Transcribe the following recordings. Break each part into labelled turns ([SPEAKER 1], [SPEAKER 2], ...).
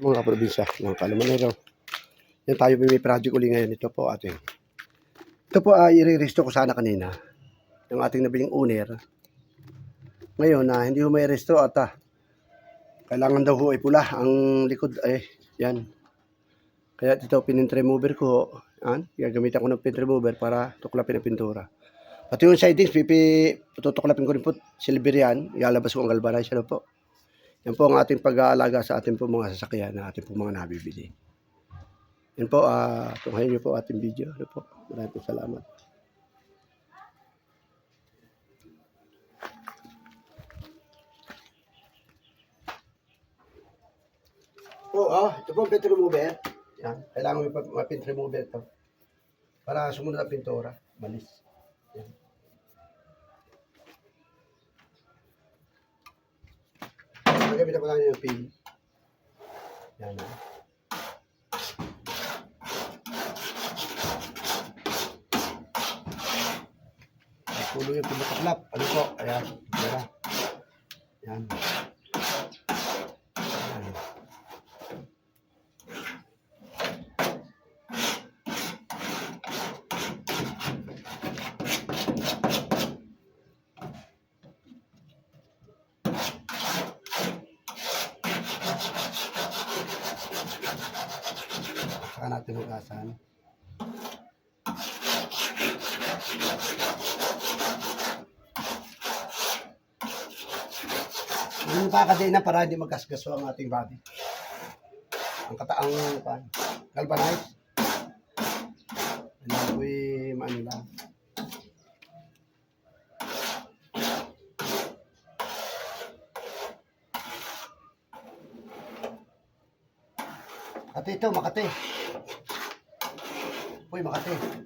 [SPEAKER 1] Mga probinsya ng Calamanero. Yan tayo may project uli ngayon. Ito po ating. Ito po ay i-resto ko sana kanina. Yung ating nabiling owner. Ngayon na hindi ho may resto at kailangan daw ho ay pula ang likod ay yan. Kaya ito pin remover ko. Yan. Gagamitan ko ng pin remover para tuklapin ang pintura. Pati yung sidings, tutuklapin ko rin po silver yan. Ilalabas ko ang galvanize. Ano po? Yan po ang ating pag-aalaga sa ating po mga sasakyan na ating po mga nabibili. Yan po, tunghayin niyo po ating video. Ano po? Maraming po salamat. Ito po ang paint remover. Yan. Kailangan may paint remover ito. Para sumunod ang pintura. Malis. Yan. Magamit ako lang yung pin. Yan. Pulo yung pinataklap. Ano po? Ayan. Yan. Yan. Saka natin hugasan. Yung kakadena para hindi magkasgaso ang ating body. Ang kataang galvanize. Ano po yung maano lang. At ito, Makati. Uy, Makati.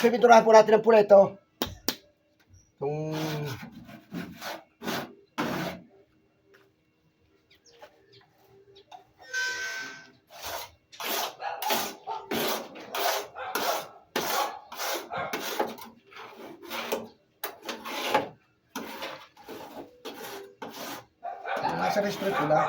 [SPEAKER 1] Pipinturahan po natin ang pula ito. Itong nasa restaurant pula.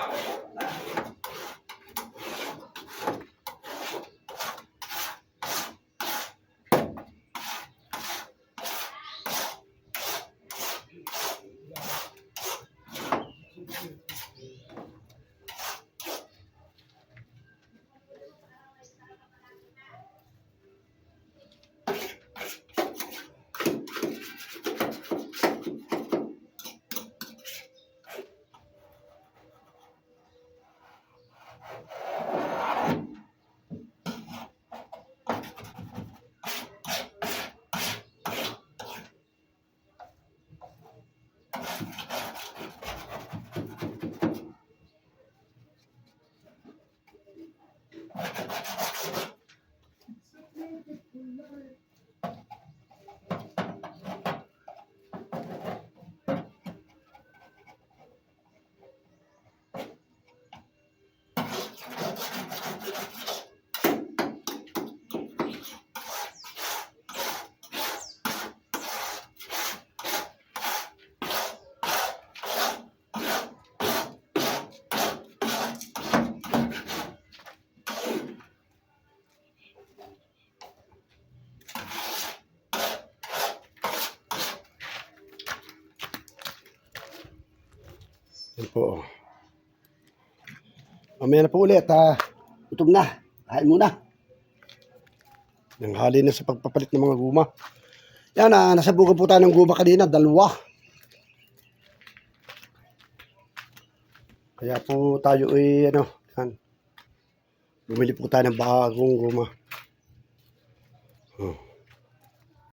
[SPEAKER 1] Yan po. Mamaya na po ulit. Gutom na. Kain muna. Nanghali na sa pagpapalit ng mga guma. Yan, nasabugan po tayo ng guma kanina. 2. Kaya po tayo yan. Bumili po tayo ng bagong guma.